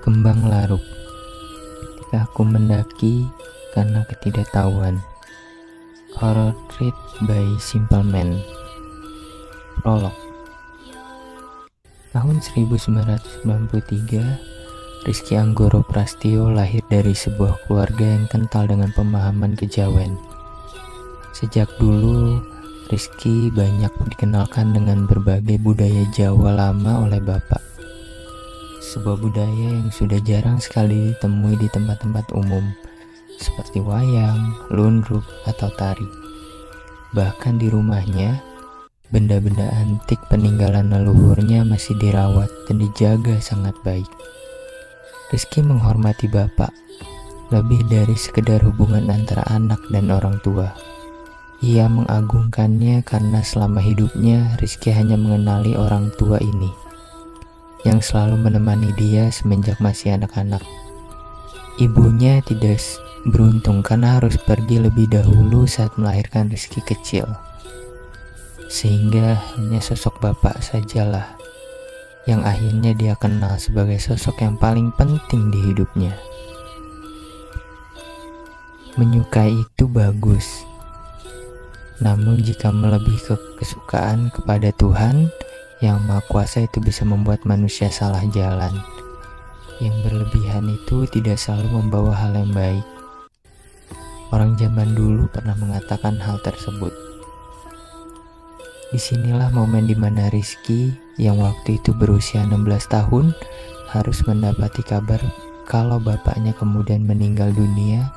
Kembang laruk ketika aku mendaki karena ketidaktahuan. Horror Treat by Simple Man. Prolog. Tahun 1993, Rizky Anggoro Prastio lahir dari sebuah keluarga yang kental dengan pemahaman kejawen. Sejak dulu, Rizky banyak dikenalkan dengan berbagai budaya Jawa lama oleh bapak. Sebuah budaya yang sudah jarang sekali ditemui di tempat-tempat umum, seperti wayang, lundruk, atau tari. Bahkan di rumahnya, benda-benda antik peninggalan leluhurnya masih dirawat dan dijaga sangat baik. Rizky menghormati bapak, lebih dari sekedar hubungan antara anak dan orang tua. Ia mengagungkannya karena selama hidupnya Rizky hanya mengenali orang tua ini, yang selalu menemani dia semenjak masih anak-anak. Ibunya tidak beruntung karena harus pergi lebih dahulu saat melahirkan Rizky kecil, sehingga hanya sosok bapak sajalah yang akhirnya dia kenal sebagai sosok yang paling penting di hidupnya. Menyukai itu bagus, namun jika melebihi kesukaan kepada Tuhan yang Maha Kuasa itu bisa membuat manusia salah jalan. Yang berlebihan itu tidak selalu membawa hal yang baik. Orang zaman dulu pernah mengatakan hal tersebut. Disinilah momen dimana Rizky yang waktu itu berusia 16 tahun harus mendapati kabar kalau bapaknya kemudian meninggal dunia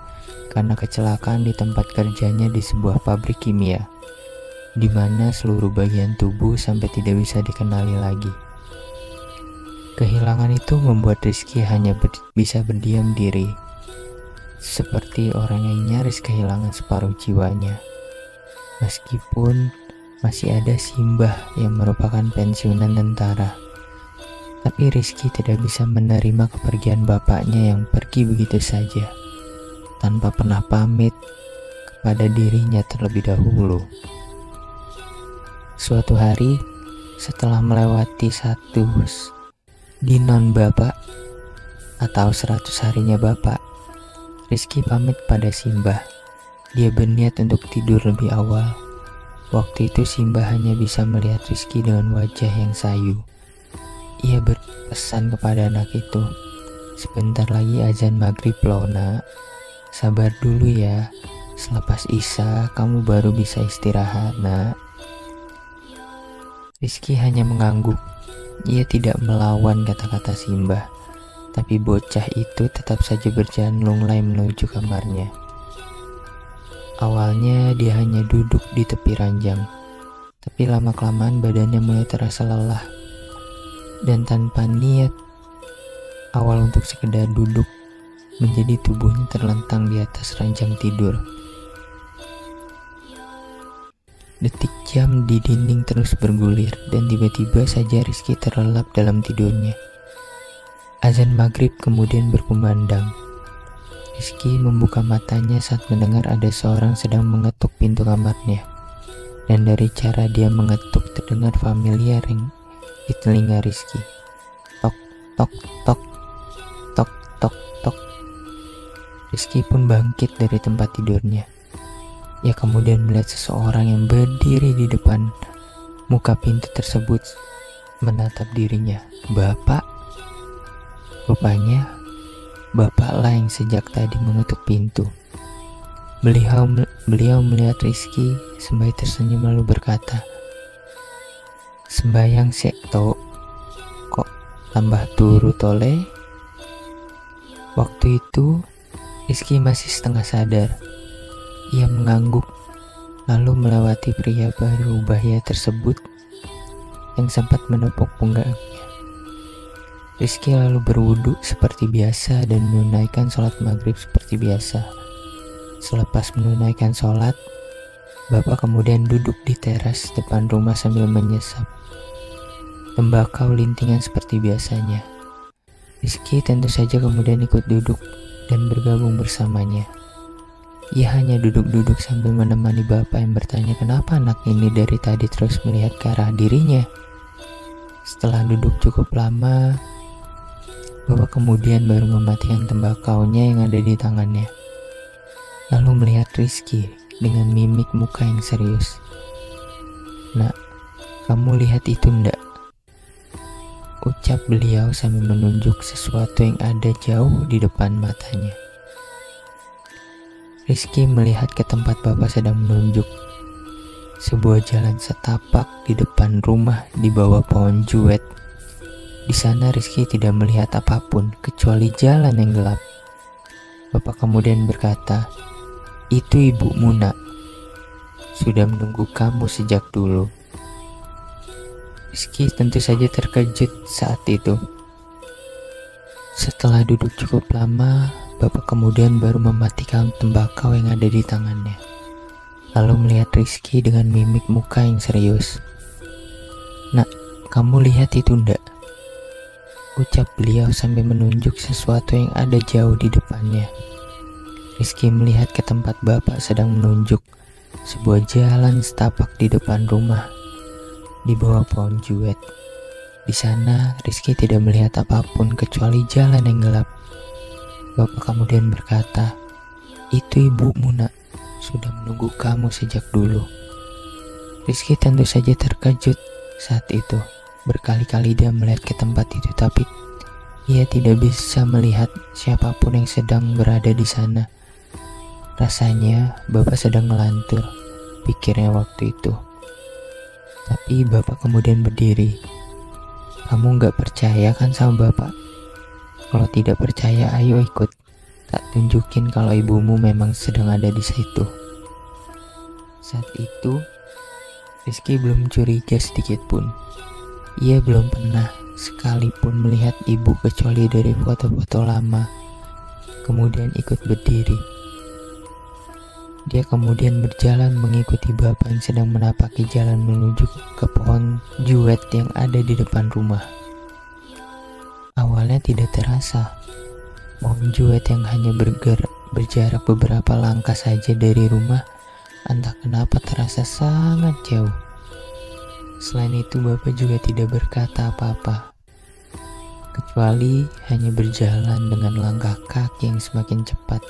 karena kecelakaan di tempat kerjanya di sebuah pabrik kimia, di mana seluruh bagian tubuh sampai tidak bisa dikenali lagi. Kehilangan itu membuat Rizky hanya bisa berdiam diri, seperti orang yang nyaris kehilangan separuh jiwanya. Meskipun masih ada Simbah yang merupakan pensiunan tentara, tapi Rizky tidak bisa menerima kepergian bapaknya yang pergi begitu saja, tanpa pernah pamit kepada dirinya terlebih dahulu. Suatu hari, setelah melewati satu dinon bapak atau 100 harinya bapak, Rizky pamit pada Simbah. Dia berniat untuk tidur lebih awal. Waktu itu Simbah hanya bisa melihat Rizky dengan wajah yang sayu. Ia berpesan kepada anak itu, "Sebentar lagi azan maghrib loh nak. Sabar dulu ya, selepas Isya kamu baru bisa istirahat nak." Rizky hanya mengangguk. Ia tidak melawan kata-kata Simbah, tapi bocah itu tetap saja berjalan lunglai menuju kamarnya. Awalnya dia hanya duduk di tepi ranjang, tapi lama-kelamaan badannya mulai terasa lelah. Dan tanpa niat awal untuk sekedar duduk, menjadi tubuhnya terlentang di atas ranjang tidur. Detik jam di dinding terus bergulir dan tiba-tiba saja Rizky terlelap dalam tidurnya. Azan maghrib kemudian berkumandang. Rizky membuka matanya saat mendengar ada seorang sedang mengetuk pintu kamarnya. Dan dari cara dia mengetuk terdengar familiar di telinga Rizky. Tok, tok, tok, tok, tok, tok. Rizky pun bangkit dari tempat tidurnya. Ia kemudian melihat seseorang yang berdiri di depan muka pintu tersebut menatap dirinya. Bapak? Rupanya, bapaklah yang sejak tadi mengetuk pintu. Beliau melihat Rizky sembari tersenyum lalu berkata, "Sembayang sek to, kok tambah turu tole?" Waktu itu, Rizky masih setengah sadar. Ia mengangguk, lalu melewati pria baru ubahnya tersebut yang sempat menepuk punggungnya. Rizky lalu berwudu seperti biasa dan menunaikan sholat maghrib seperti biasa. Selepas menunaikan sholat, bapak kemudian duduk di teras depan rumah sambil menyesap tembakau lintingan seperti biasanya. Rizky tentu saja kemudian ikut duduk dan bergabung bersamanya. Ia hanya duduk-duduk sambil menemani bapak yang bertanya kenapa anak ini dari tadi terus melihat ke arah dirinya. Setelah duduk cukup lama, Bapak kemudian baru mematikan tembakaunya yang ada di tangannya, lalu melihat Rizky dengan mimik muka yang serius. "Nak, kamu lihat itu ndak?" ucap beliau sambil menunjuk sesuatu yang ada jauh di depan matanya. Rizky melihat ke tempat bapak sedang menunjuk. Sebuah jalan setapak di depan rumah di bawah pohon juwet. Di sana Rizky tidak melihat apapun kecuali jalan yang gelap. Bapak kemudian berkata, "Itu ibumu, Nak. Sudah menunggu kamu sejak dulu." Rizky tentu saja terkejut saat itu. Setelah duduk cukup lama, bapak kemudian baru mematikan tembakau yang ada di tangannya, lalu melihat Rizky dengan mimik muka yang serius. "Nak, kamu lihat itu ndak?" ucap beliau sambil menunjuk sesuatu yang ada jauh di depannya. Rizky melihat ke tempat bapak sedang menunjuk sebuah jalan setapak di depan rumah di bawah pohon juwet. Di sana Rizky tidak melihat apapun kecuali jalan yang gelap. Bapak kemudian berkata, "Itu ibumu, Nak. Sudah menunggu kamu sejak dulu." Rizky tentu saja terkejut saat itu. Berkali-kali dia melihat ke tempat itu, tapi ia tidak bisa melihat siapapun yang sedang berada di sana. Rasanya bapak sedang ngelantur, pikirnya waktu itu. Tapi bapak kemudian berdiri. "Kamu gak percaya kan sama bapak? Kalau tidak percaya, ayo ikut. Tak tunjukin kalau ibumu memang sedang ada di situ." Saat itu, Rizky belum curiga sedikit pun. Ia belum pernah sekalipun melihat ibu kecuali dari foto-foto lama. Kemudian ikut berdiri. Dia kemudian berjalan mengikuti bapak yang sedang menapaki jalan menuju ke pohon juwet yang ada di depan rumah. Awalnya tidak terasa. Pohon juwet yang hanya berjarak beberapa langkah saja dari rumah, entah kenapa terasa sangat jauh. Selain itu bapak juga tidak berkata apa-apa, kecuali hanya berjalan dengan langkah kaki yang semakin cepat.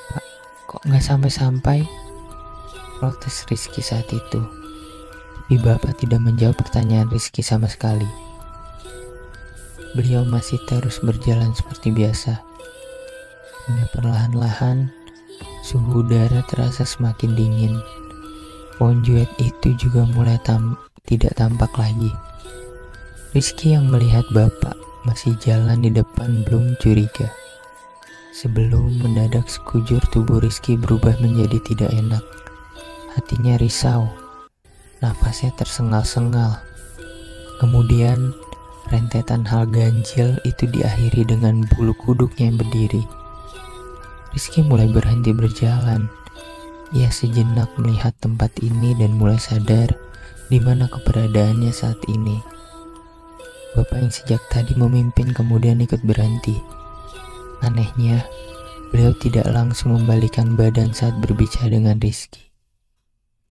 "Pak, kok nggak sampai-sampai?" protes Rizky saat itu. Tapi bapak tidak menjawab pertanyaan Rizky sama sekali. Beliau masih terus berjalan seperti biasa. Hingga perlahan-lahan suhu udara terasa semakin dingin. Pohon juwet itu juga mulai tidak tampak lagi. Rizky yang melihat bapak masih jalan di depan belum curiga. Sebelum mendadak sekujur tubuh Rizky berubah menjadi tidak enak. Hatinya risau, nafasnya tersengal-sengal. Kemudian rentetan hal ganjil itu diakhiri dengan bulu kuduknya yang berdiri. Rizky mulai berhenti berjalan. Ia sejenak melihat tempat ini dan mulai sadar di mana keberadaannya saat ini. Bapak yang sejak tadi memimpin kemudian ikut berhenti. Anehnya, beliau tidak langsung membalikkan badan saat berbicara dengan Rizky.